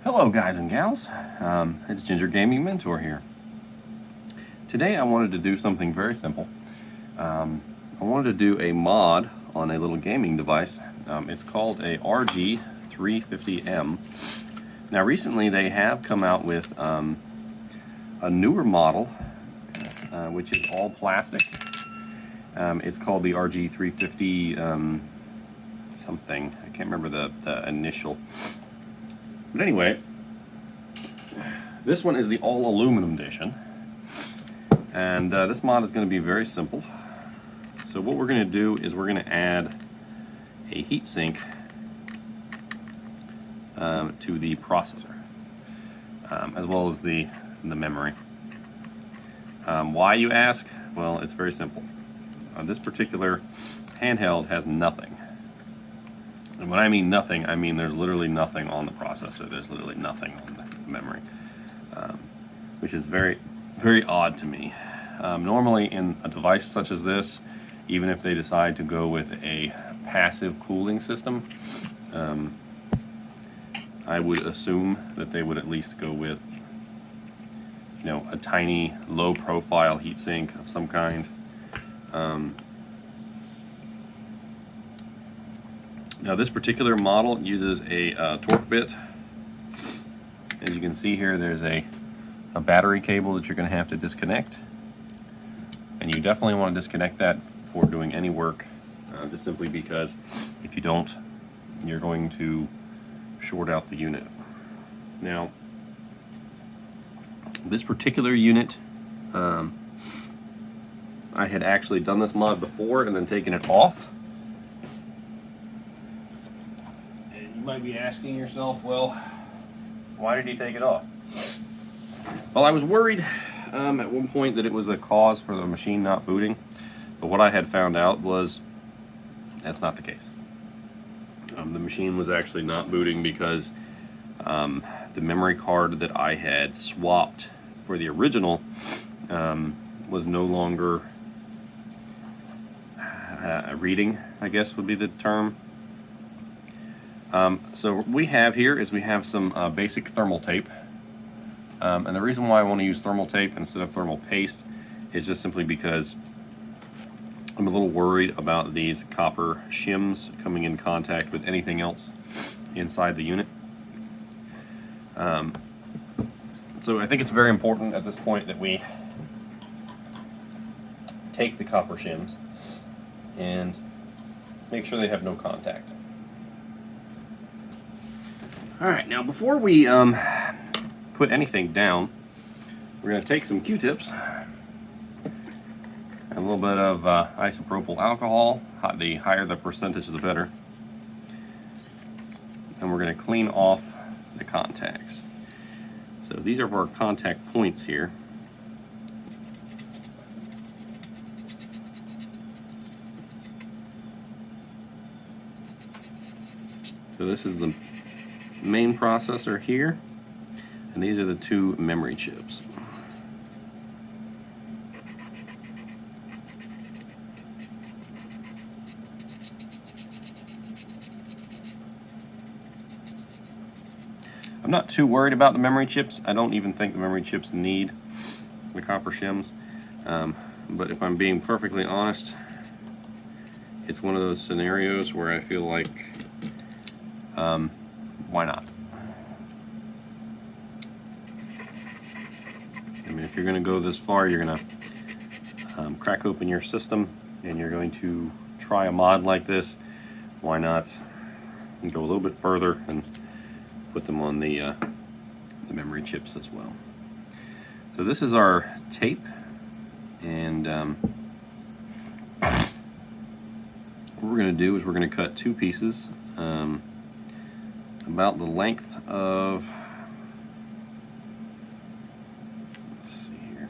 Hello guys and gals, it's Ginger Gaming Mentor here. Today I wanted to do something very simple. I wanted to do a mod on a little gaming device. It's called a RG350M. Now recently they have come out with a newer model which is all plastic. It's called the RG350 something. I can't remember the initial. But anyway, this one is the all aluminum edition, and this mod is going to be very simple. So what we're going to do is we're going to add a heatsink to the processor, as well as the memory. Why, you ask? Well, it's very simple. This particular handheld has nothing. And when I mean nothing, I mean there's literally nothing on the processor. There's literally nothing on the memory, which is very, very odd to me. Normally in a device such as this, even if they decide to go with a passive cooling system, I would assume that they would at least go with, you know, a tiny low-profile heatsink of some kind. Now this particular model uses a torque bit. As you can see here, there's a battery cable that you're going to have to disconnect. And you definitely want to disconnect that before doing any work, just simply because if you don't, you're going to short out the unit. Now, this particular unit, I had actually done this mod before and then taken it off. You might be asking yourself, well, why did he take it off? Well, I was worried at one point that it was a cause for the machine not booting, but what I had found out was that's not the case. The machine was actually not booting because the memory card that I had swapped for the original was no longer reading, I guess would be the term. So what we have here is we have some basic thermal tape, and the reason why I want to use thermal tape instead of thermal paste is just simply because I'm a little worried about these copper shims coming in contact with anything else inside the unit. So I think it's very important at this point that we take the copper shims and make sure they have no contact. Alright, now before we put anything down, we're going to take some Q-tips and a little bit of isopropyl alcohol. The higher the percentage, the better. And we're going to clean off the contacts. So these are our contact points here. So this is the main processor here, and these are the two memory chips. I'm not too worried about the memory chips. I don't even think the memory chips need the copper shims, but if I'm being perfectly honest, it's one of those scenarios where I feel like why not? I mean, if you're going to go this far, you're going to crack open your system and you're going to try a mod like this, why not go a little bit further and put them on the memory chips as well. So this is our tape, and what we're going to do is we're going to cut two pieces about the length of, let's see here,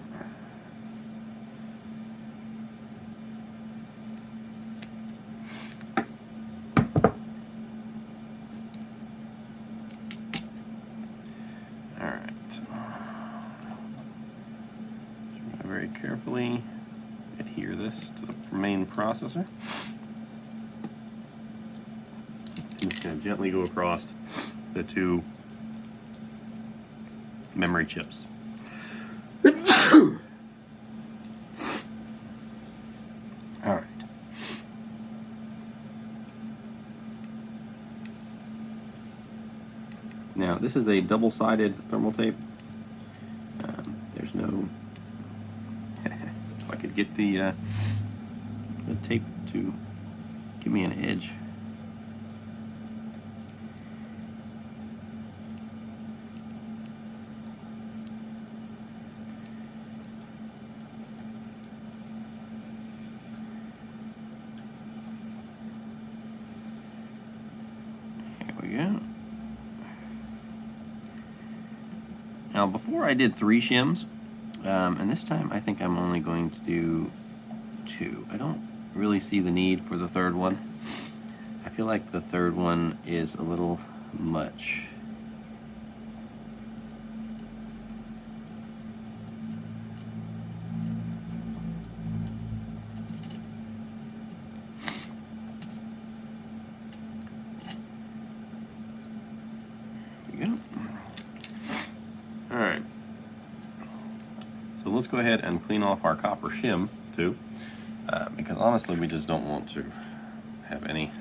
all right, very carefully adhere this to the main processor. I'm just going to gently go across the two memory chips. All right. Now this is a double-sided thermal tape. There's no. If I could get the tape to give me an edge. Yeah. Now before I did 3 shims, and this time I think I'm only going to do 2. I don't really see the need for the third one. I feel like the third one is a little much. Alright, so let's go ahead and clean off our copper shim too, because honestly we just don't want to have any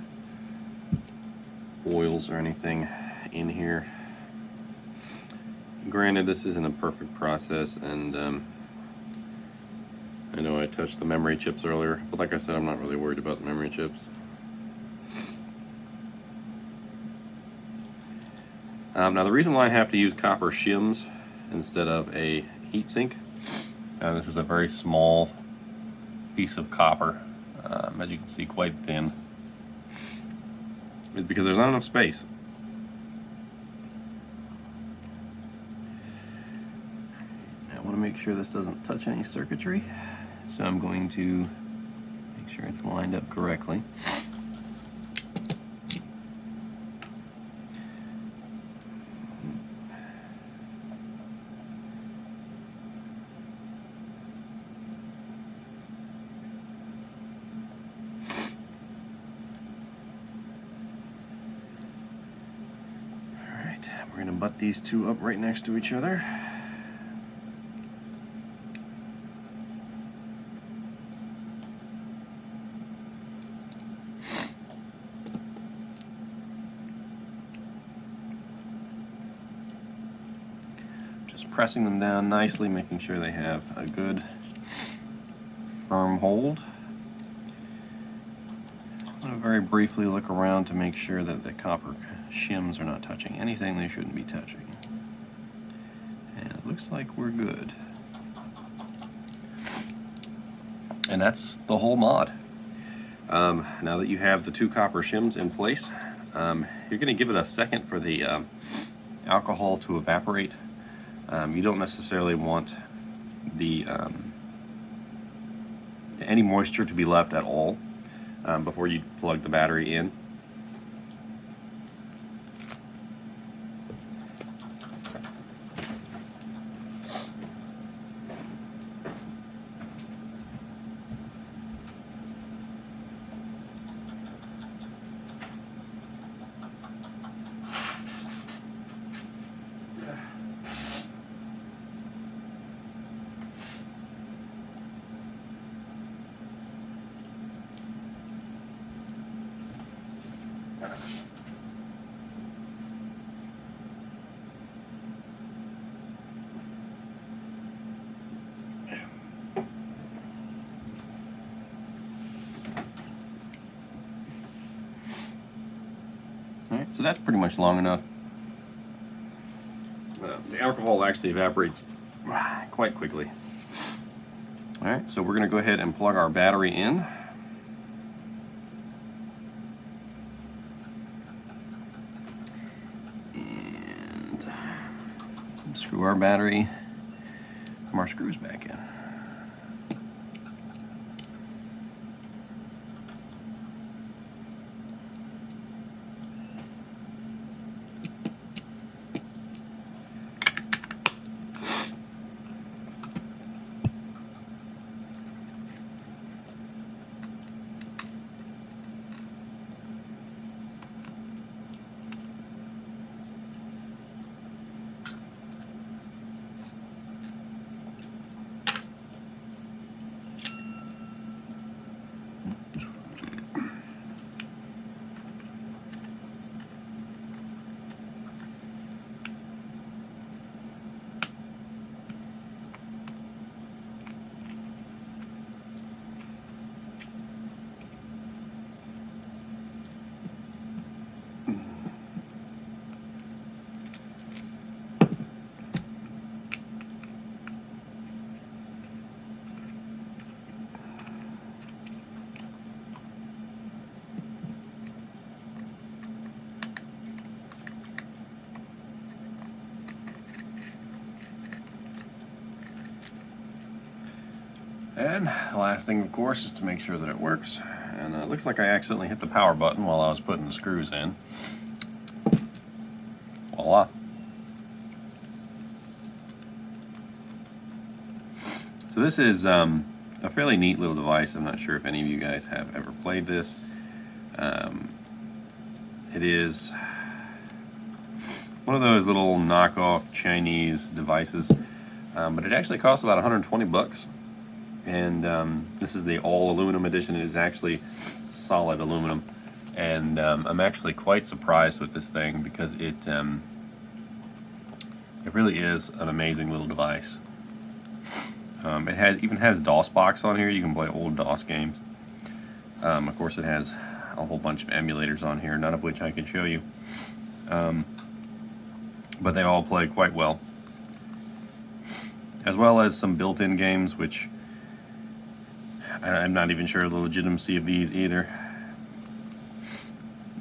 oils or anything in here. Granted, this isn't a perfect process, and I know I touched the memory chips earlier, but like I said, I'm not really worried about the memory chips. Now the reason why I have to use copper shims instead of a heatsink, this is a very small piece of copper, as you can see, quite thin, is because there's not enough space. I want to make sure this doesn't touch any circuitry, so I'm going to make sure it's lined up correctly. We're going to butt these two up right next to each other. Just pressing them down nicely, making sure they have a good firm hold. I'm going to very briefly look around to make sure that the copper shims are not touching anything they shouldn't be touching. And it looks like we're good. And that's the whole mod. Now that you have the 2 copper shims in place, you're going to give it a second for the alcohol to evaporate. You don't necessarily want the any moisture to be left at all before you plug the battery in. Alright, so that's pretty much long enough. The alcohol actually evaporates quite quickly. Alright, so we're going to go ahead and plug our battery in. And screw our battery from our screws back in. And the last thing, of course, is to make sure that it works. And it looks like I accidentally hit the power button while I was putting the screws in. Voila. So this is a fairly neat little device. I'm not sure if any of you guys have ever played this. It is one of those little knockoff Chinese devices, but it actually costs about 120 bucks. And this is the all aluminum edition. It is actually solid aluminum, and I'm actually quite surprised with this thing because it really is an amazing little device. It even has DOSBox on here. You can play old DOS games. Of course, it has a whole bunch of emulators on here, none of which I can show you, but they all play quite well, as well as some built-in games, which I'm not even sure the legitimacy of these either.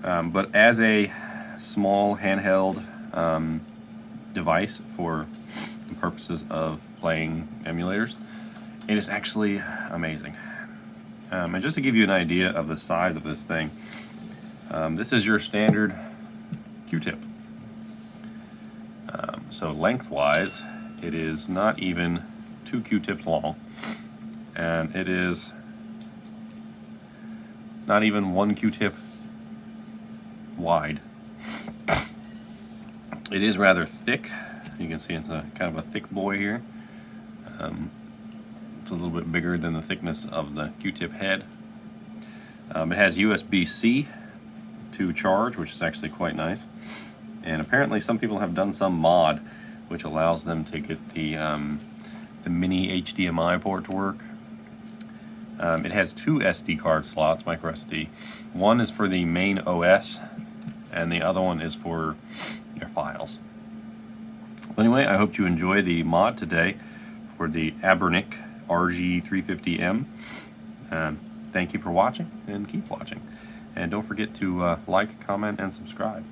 But as a small handheld device for the purposes of playing emulators, it is actually amazing. And just to give you an idea of the size of this thing, this is your standard Q-tip. So lengthwise, it is not even 2 Q-tips long, and it is not even 1 Q-tip wide. It is rather thick. You can see it's a kind of a thick boy here. It's a little bit bigger than the thickness of the Q-tip head. It has USB-C to charge, which is actually quite nice. And apparently some people have done some mod which allows them to get the mini HDMI port to work. It has 2 SD card slots, micro SD. One is for the main OS, and the other one is for your files. Anyway, I hope you enjoy the mod today for the Anbernic RG350M. Thank you for watching, and keep watching. And don't forget to like, comment, and subscribe.